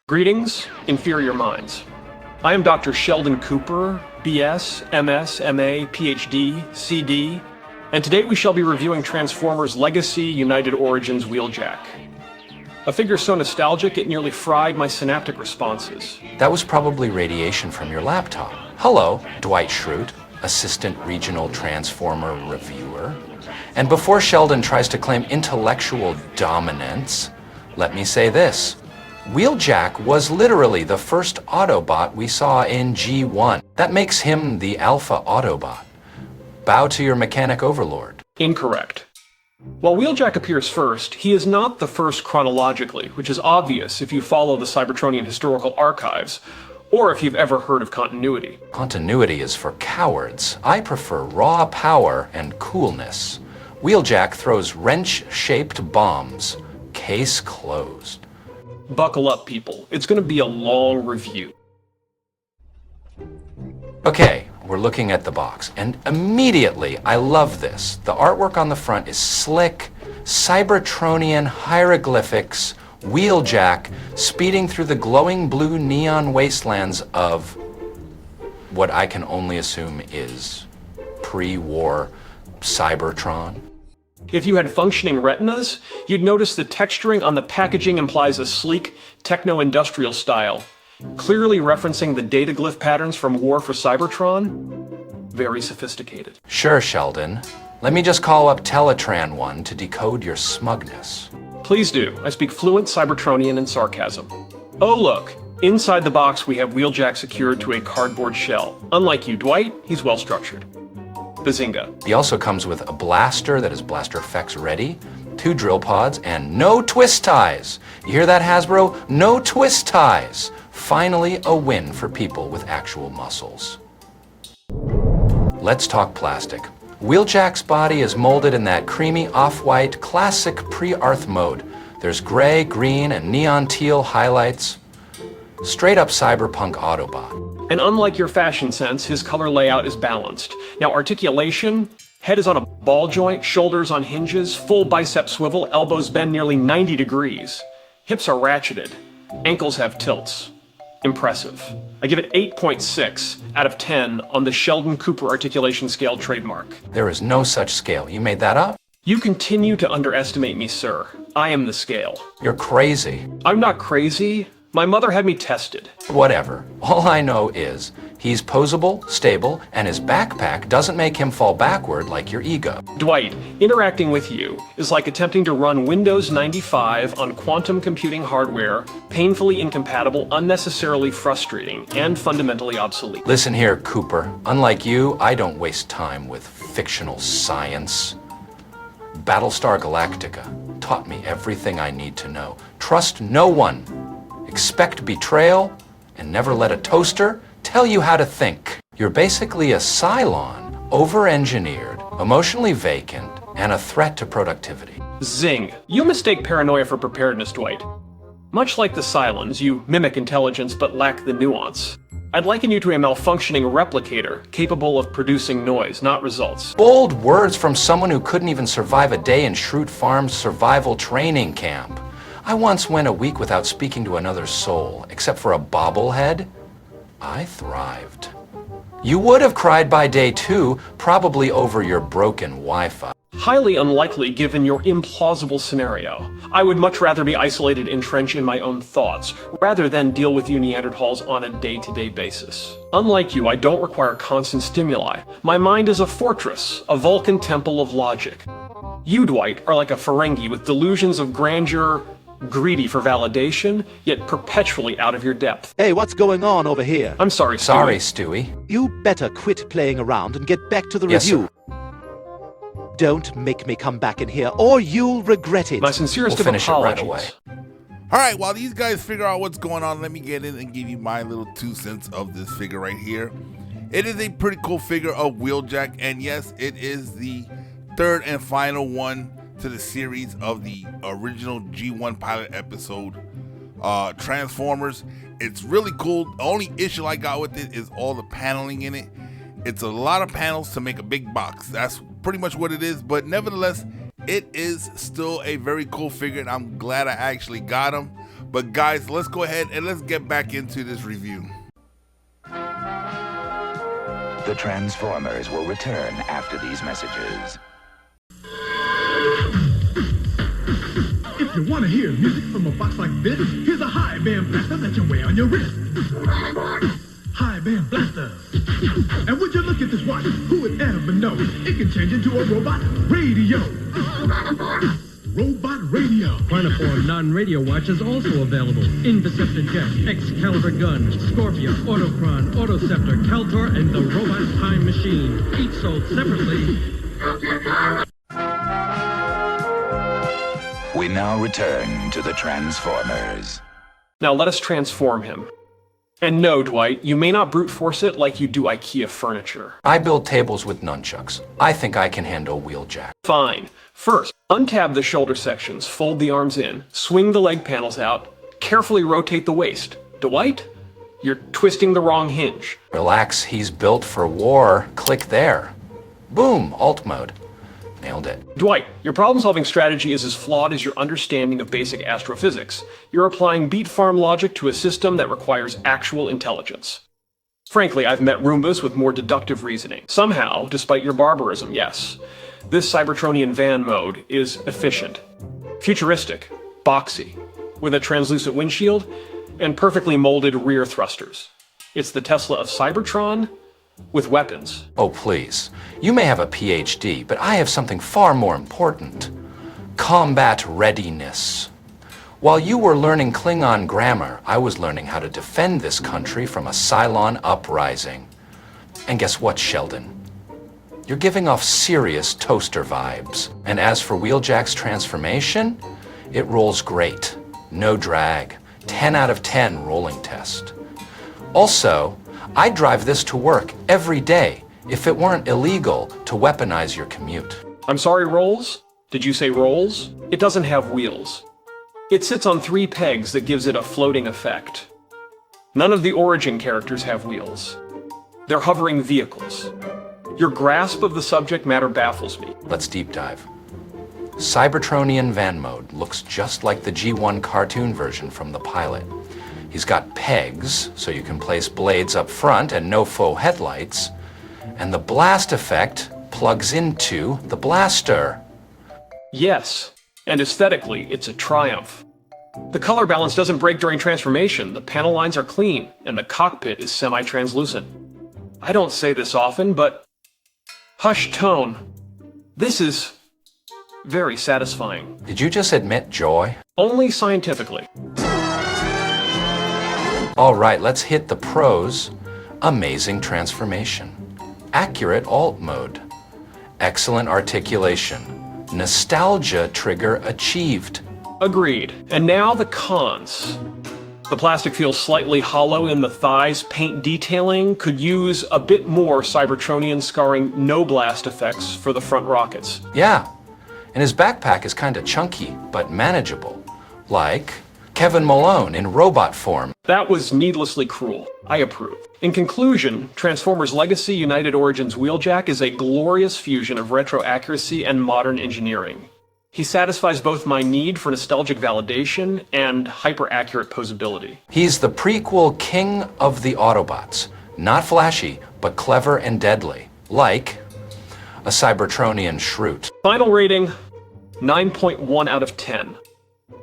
Greetings, inferior minds. I am Dr. Sheldon Cooper, BS, MS, MA, PhD, CD, and today we shall be reviewing Transformers Legacy United Origins Wheeljack. A figure so nostalgic it nearly fried my synaptic responses. That was probably radiation from your laptop. Hello, Dwight Schrute, Assistant Regional Transformer Reviewer. And before Sheldon tries to claim intellectual dominance, let me say this. Wheeljack was literally the first Autobot we saw in G1. That makes him the Alpha Autobot. Bow to your mechanic overlord. Incorrect. While Wheeljack appears first, he is not the first chronologically, which is obvious if you follow the Cybertronian historical archives, or if you've ever heard of continuity. Continuity is for cowards. I prefer raw power and coolness. Wheeljack throws wrench-shaped bombs. Case closed. Buckle up, people. It's going to be a long review. Okay, we're looking at the box, and immediately I love this. The artwork on the front is slick, Cybertronian hieroglyphics, Wheeljack speeding through the glowing blue neon wastelands of what I can only assume is pre-war Cybertron. If you had functioning retinas, you'd notice the texturing on the packaging implies a sleek, techno-industrial style, clearly referencing the data glyph patterns from War for Cybertron. Very sophisticated. Sure, Sheldon. Let me just call up Teletran 1 to decode your smugness. Please do. I speak fluent Cybertronian and sarcasm. Oh look, inside the box we have Wheeljack secured to a cardboard shell. Unlike you, Dwight, he's well structured. Bazinga. He also comes with a blaster that is blaster effects ready, 2 drill pods, and no twist ties. You hear that, Hasbro? No twist ties. Finally, a win for people with actual muscles. Let's talk plastic. Wheeljack's body is molded in that creamy off-white classic pre-Arth mode. There's gray, green, and neon teal highlights. Straight up cyberpunk Autobot. And unlike your fashion sense, his color layout is balanced. Now, articulation, head is on a ball joint, shoulders on hinges, full bicep swivel, elbows bend nearly 90 degrees. Hips are ratcheted, ankles have tilts. Impressive. I give it 8.6 out of 10 on the Sheldon Cooper articulation scale trademark. There is no such scale. You made that up? You continue to underestimate me, sir. I am the scale. You're crazy. I'm not crazy. My mother had me tested. Whatever. All I know is he's posable, stable, and his backpack doesn't make him fall backward like your ego. Dwight, interacting with you is like attempting to run Windows 95 on quantum computing hardware, painfully incompatible, unnecessarily frustrating, and fundamentally obsolete. Listen here, Cooper. Unlike you, I don't waste time with fictional science. Battlestar Galactica taught me everything I need to know. Trust no one. Expect betrayal, and never let a toaster tell you how to think. You're basically a Cylon, over-engineered, emotionally vacant, and a threat to productivity. Zing. You mistake paranoia for preparedness, Dwight. Much like the Cylons, you mimic intelligence but lack the nuance. I'd liken you to a malfunctioning replicator, capable of producing noise, not results. Bold words from someone who couldn't even survive a day in Schrute Farm's survival training camp. I once went a week without speaking to another soul, except for a bobblehead. I thrived. You would have cried by day 2, probably over your broken Wi-Fi. Highly unlikely given your implausible scenario. I would much rather be isolated entrenched in my own thoughts, rather than deal with you Neanderthals on a day-to-day basis. Unlike you, I don't require constant stimuli. My mind is a fortress, a Vulcan temple of logic. You, Dwight, are like a Ferengi with delusions of grandeur, greedy for validation, yet perpetually out of your depth. Hey, what's going on over here? I'm sorry, Stewie. Sorry, Stewie. You better quit playing around and get back to the Yes, review. Don't make me come back in here, or you'll regret it. My sincerest We'll finish of it right apologies. away. All right, while these guys figure out what's going on, let me get in and give you my little 2 cents of this figure right here. It is a pretty cool figure of Wheeljack, and yes, it is the 3rd and final one to the series of the original G1 pilot episode, Transformers. It's really cool. The only issue I got with it is all the paneling in it. It's a lot of panels to make a big box. That's pretty much what it is, but nevertheless, it is still a very cool figure, and I'm glad I actually got him. But guys, let's go ahead and let's get back into this review. The Transformers will return after these messages. If you want to hear music from a box like this, here's a high band blaster that you wear on your wrist. High band blaster. And would you look at this watch? Who would ever know? It can change into a robot radio. Robot radio. Carniform non-radio watch is also available. Inviceptor Jet, Excalibur Gun, Scorpia, Autochron, Autoceptor, Kaltor, and the Robot Time Machine. Each sold separately. We now return to the Transformers. Now let us transform him. And no, Dwight, you may not brute force it like you do IKEA furniture. I build tables with nunchucks. I think I can handle Wheeljack. Fine. First, untab the shoulder sections, fold the arms in, swing the leg panels out, carefully rotate the waist. Dwight, you're twisting the wrong hinge. Relax, he's built for war. Click there. Boom, alt mode. Nailed it. Dwight, your problem-solving strategy is as flawed as your understanding of basic astrophysics. You're applying beat farm logic to a system that requires actual intelligence. Frankly, I've met Roombas with more deductive reasoning. Somehow, despite your barbarism, yes, this Cybertronian van mode is efficient, futuristic, boxy, with a translucent windshield and perfectly molded rear thrusters. It's the Tesla of Cybertron with weapons. Oh, please. You may have a PhD, but I have something far more important. Combat readiness. While you were learning Klingon grammar, I was learning how to defend this country from a Cylon uprising. And guess what, Sheldon? You're giving off serious toaster vibes. And as for Wheeljack's transformation, it rolls great. No drag. 10 out of 10 rolling test. Also, I'd drive this to work every day if it weren't illegal to weaponize your commute. I'm sorry, Rolls? Did you say Rolls? It doesn't have wheels. It sits on 3 pegs that gives it a floating effect. None of the Origin characters have wheels. They're hovering vehicles. Your grasp of the subject matter baffles me. Let's deep dive. Cybertronian van mode looks just like the G1 cartoon version from the pilot. He's got pegs, so you can place blades up front and no faux headlights. And the blast effect plugs into the blaster. Yes, and aesthetically, it's a triumph. The color balance doesn't break during transformation, the panel lines are clean, and the cockpit is semi-translucent. I don't say this often, but hush tone. This is very satisfying. Did you just admit joy? Only scientifically. All right, let's hit the pros. Amazing transformation. Accurate alt mode. Excellent articulation. Nostalgia trigger achieved. Agreed. And now the cons. The plastic feels slightly hollow in the thighs. Paint detailing could use a bit more Cybertronian scarring no blast effects for the front rockets. Yeah, and his backpack is kinda chunky, but manageable. Like Kevin Malone in robot form. That was needlessly cruel. I approve. In conclusion, Transformers Legacy United Origins Wheeljack is a glorious fusion of retro accuracy and modern engineering. He satisfies both my need for nostalgic validation and hyper-accurate posability. He's the prequel king of the Autobots. Not flashy, but clever and deadly. Like a Cybertronian Shroot. Final rating, 9.1 out of 10.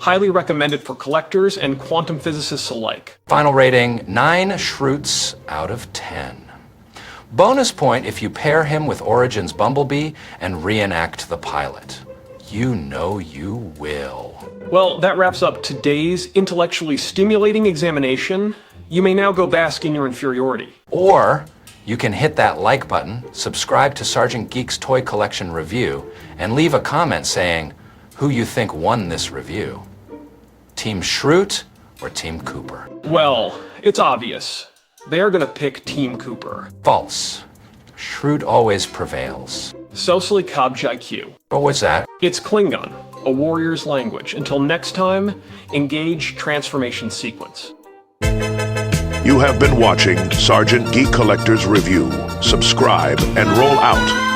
Highly recommended for collectors and quantum physicists alike. Final rating, 9 Shroots out of 10. Bonus point if you pair him with Origins Bumblebee and reenact the pilot. You know you will. Well, that wraps up today's intellectually stimulating examination. You may now go bask in your inferiority. Or you can hit that like button, subscribe to Sergeant Geek's Toy Collection review, and leave a comment saying who you think won this review. Team Shroot or Team Cooper? Well, it's obvious. They are gonna pick Team Cooper. False. Shroot always prevails. Sosli Kabjai. But what's that? It's Klingon, a warrior's language. Until next time, engage transformation sequence. You have been watching Sergeant Geek Collector's Review. Subscribe and roll out.